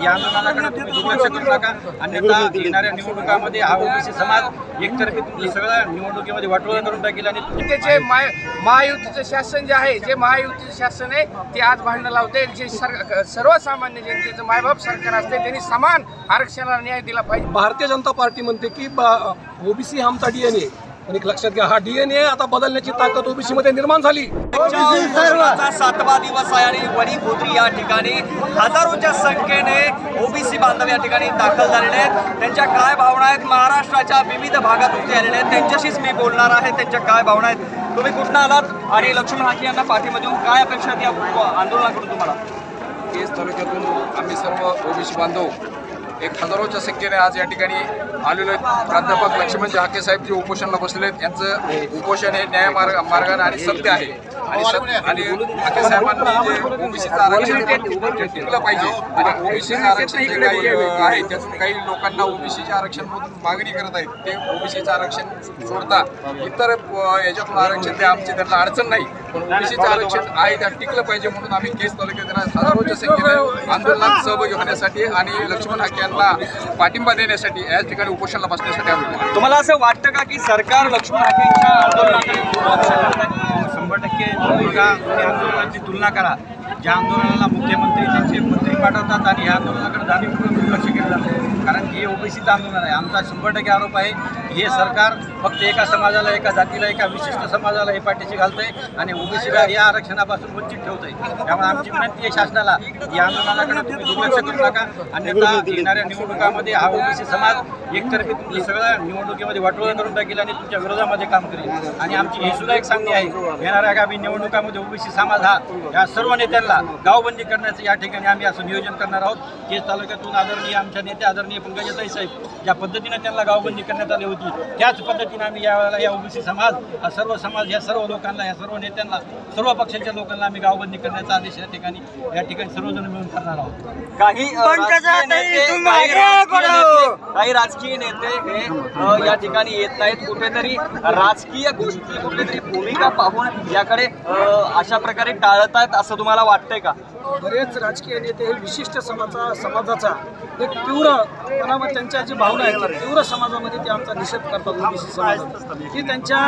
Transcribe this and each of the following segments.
या आंदोलनाकडे तुम्ही दुर्लक्ष करू नका, अन्यथा येणाऱ्या निवडणुकामध्ये हा ओबीसी समाज एकतर्फी तुमचं सगळं निवडणुकीमध्ये वाटोळं करून टाकेल आणि त्याचे महायुतीचं शासन जे आहे, जे महायुतीचं शासन आहे ते आज भांडण लावते। जे सर्वसामान्य जनतेचं मायबाप सरकार असते त्यांनी समान आरक्षणाला न्याय दिला पाहिजे। भारतीय जनता पार्टी म्हणते की ओबीसी हा आमचा डीएनए, पण एक लक्षात घ्या, हा डीएनए आता बदलण्याची ताकद ओबीसी मध्ये निर्माण झाली। 7वा दिवस आहे आणि वणी गोत्री या ठिकाणी हजारोच्या संख्येने ओबीसी बांधव या ठिकाणी दाखल झालेले आहेत। त्यांच्या काय भावना आहेत, महाराष्ट्राच्या विविध भागातून ते आलेले आहेत, त्यांच्याशीच मी बोलणार आहे। त्यांच्या काय भावना आहेत, तुम्ही कुठनं आलात आणि लक्ष्मण हाके यांना पाठिंबा देऊन काय अपेक्षा आहेत या आंदोलनाकडून तुम्हाला? केज तालुक्यातून आम्ही सर्व ओबीसी बांधव एक हजारोच्या संख्येने आज या ठिकाणी आलेलो आहेत। प्राध्यापक लक्ष्मण हाके साहेब जे उपोषणाला बसलेले आहेत, यांचं उपोषण हे न्याय मार्गाने आणि सत्य आहे आणि हाके साहेबांनी जे ओबीसीचं आरक्षण टिकलं पाहिजे आणि ओबीसीचं आरक्षण जे काही आहे त्यातून काही लोकांना ओबीसीच्या आरक्षणमधून मागणी करत आहेत, ते ओबीसीचं आरक्षण सोडता इतर याच्यातून आरक्षण ते आमचे त्यांना अडचण नाही, पण ओबीसीचं आरक्षण आहे त्या टिकलं पाहिजे म्हणून आम्ही केज तालुक्यात हजारोच्या संख्येने आंदोलनात सहभागी होण्यासाठी आणि लक्ष्मण हाके यांना पाठिंबा देण्यासाठी या ठिकाणी उपोषणाला बसण्यासाठी आम्ही। तुम्हाला असं वाटतं का की सरकार लक्ष्मण हाकेंच्या आंदोलनाकडे दुर्लक्ष करत आहे? 100% तुम्ही आंदोलनाची तुलना करा। ज्या आंदोलनाला मुख्यमंत्री त्यांचे मंत्री पाठवतात आणि या आंदोलनाकडे जाणीवपूर्वक दुर्लक्ष केलं जातं, कारण हे ओबीसीचं आंदोलन आहे। आमचा 100% आरोप आहे हे सरकार फक्त एका समाजाला, एका जातीला, एका विशिष्ट समाजाला हे पाठीशी घालतंय आणि ओबीसीला या आरक्षणापासून वंचित ठेवतंय। त्यामुळे आमची विनंती आहे शासनाला, या आंदोलनाकडे तुम्ही दुर्लक्ष करू नका, अन्यथा येणाऱ्या निवडणुकामध्ये हा ओबीसी समाज एकतर्फी तुमचं सगळं निवडणुकीमध्ये वाटोळं करून टाकेल आणि तुमच्या विरोधामध्ये काम करेल। आणि आमची ही सुद्धा एक सांगणी आहे, येणाऱ्या आगामी निवडणुकामध्ये ओबीसी समाज हा या सर्व नेत्यांना गावबंदी करण्याचं या ठिकाणी आम्ही असं नियोजन करणार आहोत। केज तालुक्यातून आदरणीय आमच्या नेते आदरणीय पंकजाताई साहेब ज्या पद्धतीने त्यांना गावबंदी करण्यात आली होती, त्याच पद्धतीने आम्ही यावेळेला या ओबीसी समाज हा सर्व समाज या सर्व लोकांना, या सर्व नेत्यांना, सर्व पक्षांच्या लोकांना आम्ही गावबंदी करण्याचा आदेश या ठिकाणी सर्वजण मिळून करणार आहोत। काही राजकीय नेते हे या ठिकाणी येत नाहीत, कुठेतरी राजकीय गोष्टी, कुठेतरी भूमिका पाहून याकडे अशा प्रकारे टाळत आहेत असं तुम्हाला वाटतंय का? बरेच राजकीय नेते हे विशिष्ट समाजाचा एक तीव्र मनामध्ये त्यांच्या जी भावना आहेत, तीव्र समाजामध्ये ते आमचा निषेध करतात ओबीसी समाजाचा, की त्यांच्या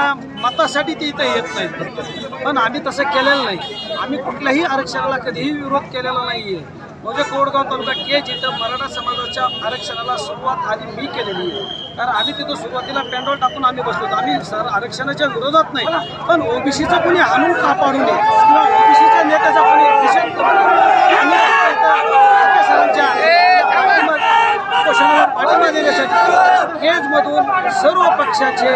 मतासाठी ते इथं येत नाहीत। पण आम्ही तसं केलेलं नाही, आम्ही कुठल्याही आरक्षणाला कधीही विरोध केलेला नाही आहे। म्हणजे कोडगाव तालुका केज इथं मराठा समाजाच्या आरक्षणाला सुरुवात आधी मी केलेली आहे, कारण आम्ही तिथं सुरुवातीला पेंडॉल टाकून आम्ही बसलो होतो। आम्ही आरक्षणाच्या विरोधात नाही, पण ओबीसीचा कोणी हाणून कापाडू नये किंवा ओबीसीच्या नेत्याचा कोणी निषेध करू नये, उपोषणाला पाठिंबा देण्यासाठी केजमधून सर्व पक्षाचे,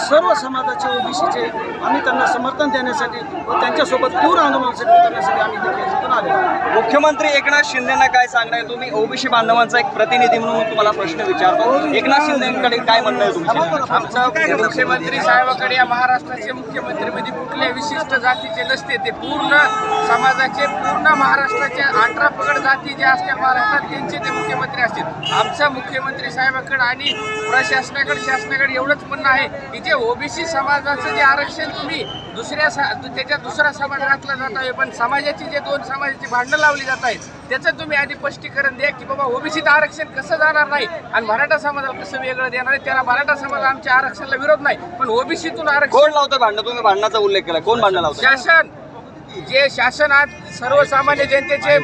सर्व समाजाचे, ओबीसीचे आम्ही त्यांना समर्थन देण्यासाठी व त्यांच्यासोबत तीव्र आंदोलनासाठी करण्यासाठी आम्ही केजमधून आले। मुख्यमंत्री एकनाथ शिंदेना काय सांगणार? तुम्ही ओबीसी बांधवांचा एक प्रतिनिधी म्हणून तुम्हाला प्रश्न विचारतो, एकनाथ शिंदेकडे काय म्हणणं आहे तुमचं? आमचा मुख्यमंत्री साहेबाकडे, या महाराष्ट्राचे मुख्यमंत्री म्हणजे कुठल्या विशिष्ट जातीचे नसते, ते पूर्ण समाजाचे, पूर्ण महाराष्ट्राचे 18 पगड जाती जे असतात महाराष्ट्रात त्यांचे ते मुख्यमंत्री असतील। आमच्या मुख्यमंत्री साहेबाकडे आणि प्रशासनाकडे, शासनाकडे एवढंच म्हणणं आहे की जे ओबीसी समाजाचं जे आरक्षण तुम्ही त्याच्यात दुसरा समाज घातला जात आहे, पण समाजाची जे दोन समाजाची भांडणं लावली जात आहेत त्याचं तुम्ही आधी स्पष्टीकरण द्या की बाबा ओबीसीचं आरक्षण कसं जाणार नाही आणि मराठा समाजाला कसं वेगळं देणार आहे। त्याला मराठा समाज आमच्या आरक्षणाला विरोध नाही, पण ओबीसीतून आरक्षण कोण लावतं भांडण? तुम्ही भांडणाचा उल्लेख केला, कोण भांडण लावतं? शासन, जे शासन आज सर्वसामान्य जनतेचे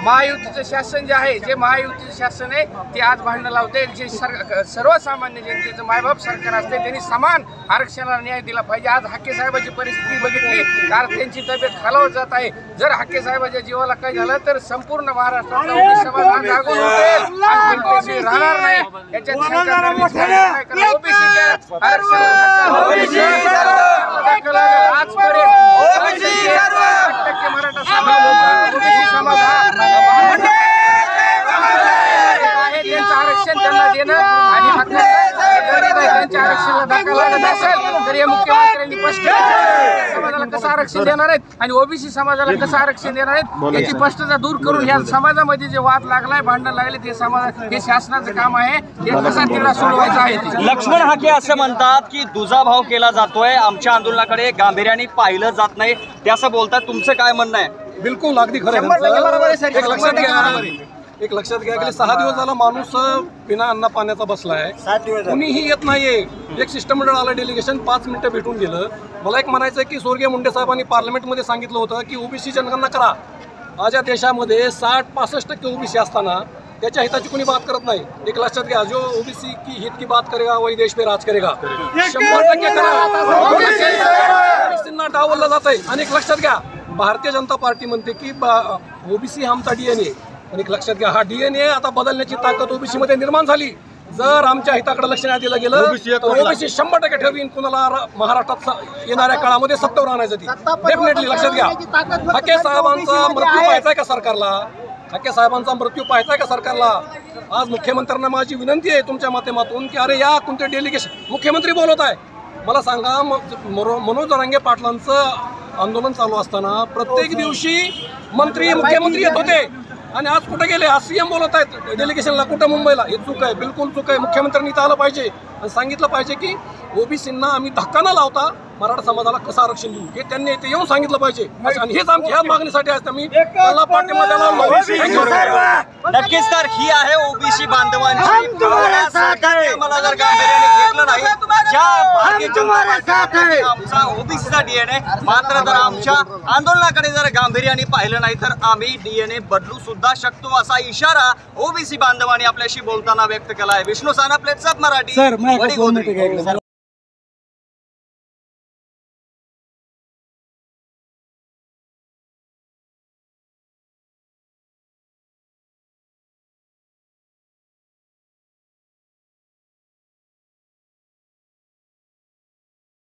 महायुतीचं शासन जे आहे, जे महायुतीचं शासन आहे ते आज भांडण लावते। जे सर्वसामान्य जनतेचं मायबाप सरकार असते त्यांनी समान आरक्षणाला न्याय दिला पाहिजे। आज हाके साहेबांची परिस्थिती बघितली, कारण त्यांची तब्येत खालावत जात आहे। जर हाके साहेबांच्या जीवाला काय झालं तर संपूर्ण महाराष्ट्रातला ओबीसी समाज हा जागून उठेल आणि ओबीसी राहणार नाही। याच्यात ओबीसीच्या आजपर्यंत मराठा समाज, ओबीसी समाज त्यांचं आरक्षण त्यांना देणं आणि त्यांच्या आरक्षणाला धक्का लागत असेल तर या मुख्यमंत्र्यांनी स्पष्ट समाजाला कसं आरक्षण देणार आहेत आणि ओबीसी समाजाला कसं आरक्षण देणार आहेत याची स्पष्टता दूर करून या समाजामध्ये जे वाद लागलाय, भांडण लागले, ते हे शासनाचं काम आहे, हे कसा तिला सोडवायचं आहे। लक्ष्मण हाके असं म्हणतात की दुजाभाव केला जातोय, आमच्या आंदोलनाकडे गांभीर्याने पाहिलं जात नाही, ते असं बोलतात। तुमचं काय म्हणणं आहे? बिलकुल अगदी खरं आहे। एक लक्षात घ्या, एक लक्षात घ्या गेले 6 दिवस झाला माणूस बिना अन्न पाण्याचा बसला आहे. कुणीही येत नाहीये. एक शिष्टमंडळ आलं, डेलिगेशन 5 मिनिटं भेटून गेलं. मला एक म्हणायचं आहे की स्वर्गीय मुंडे साहेबांनी पार्लमेंटमध्ये सांगितलं होतं की ओबीसी जनगणना करा. आज या देशामध्ये 60-65% ओबीसी असताना त्याच्या हिताची कोणी बात करत नाही. एक लक्षात घ्या, जो ओबीसी की हित की बात करेगा वही देश पे राज करेगा. 100% करा. ओबीसींना डावललं जात आहे. आणि एक लक्षात घ्या, भारतीय जनता पार्टी म्हणते की ओबीसी हा आमचा DNA. आणि एक लक्षात घ्या, हा DNA आता बदलण्याची ताकद ओबीसी मध्ये निर्माण झाली. जर आमच्या हिताकडे लक्ष नाही दिलं गेलं तर ओबीसी 100% ठरवीन कुणाला महाराष्ट्रात येणाऱ्या काळामध्ये सत्तेवर आणायचं. ती डेफिनेटली लक्षात घ्या. हाके साहेबांचा मृत्यू पाहायचा का सरकारला? हाके साहेबांचा मृत्यू पाहायचा का सरकारला? आज मुख्यमंत्र्यांना माझी विनंती आहे तुमच्या माध्यमातून की अरे या कोणते डेलिगेशन मुख्यमंत्री बोलत आहे. मला सांगा, मनोज जरांगे पाटलांचं आंदोलन चालू असताना प्रत्येक दिवशी मुख्यमंत्री येत होते आणि आज कुठे गेले? आज CM बोलत आहेत डेलिगेशनला. कुठं? मुंबईला. हे चूक आहे, बिलकुल चूक आहे. मुख्यमंत्र्यांनी इथं आलं पाहिजे आणि सांगितलं पाहिजे की ओबीसींना आम्ही धक्का न लावता मराठा समाजाला कसं आरक्षण देऊ हे त्यांनी इथे येऊन सांगितलं पाहिजे. आणि हेच आमच्या ह्याच मागणीसाठी आज मी त्यांना पाठिंबा द्यायला आलो. नक्कीच. तर ही आहे ओबीसी बांधवांची मला जर गांभीर्याने घेतलं नाही, ज्या भारतीय जनता पार्टीने आमचा ओबीसीचा DNA, मात्र जर आमच्या आंदोलनाकडे जर गांभीर्याने पाहिलं नाही तर आम्ही DNA बदलू सुद्धा शकतो, असा इशारा ओबीसी बांधवांनी आपल्याशी बोलताना व्यक्त केला आहे. विष्णू साना, प्लेट्स ऑफ मराठी, वडीगोद्री.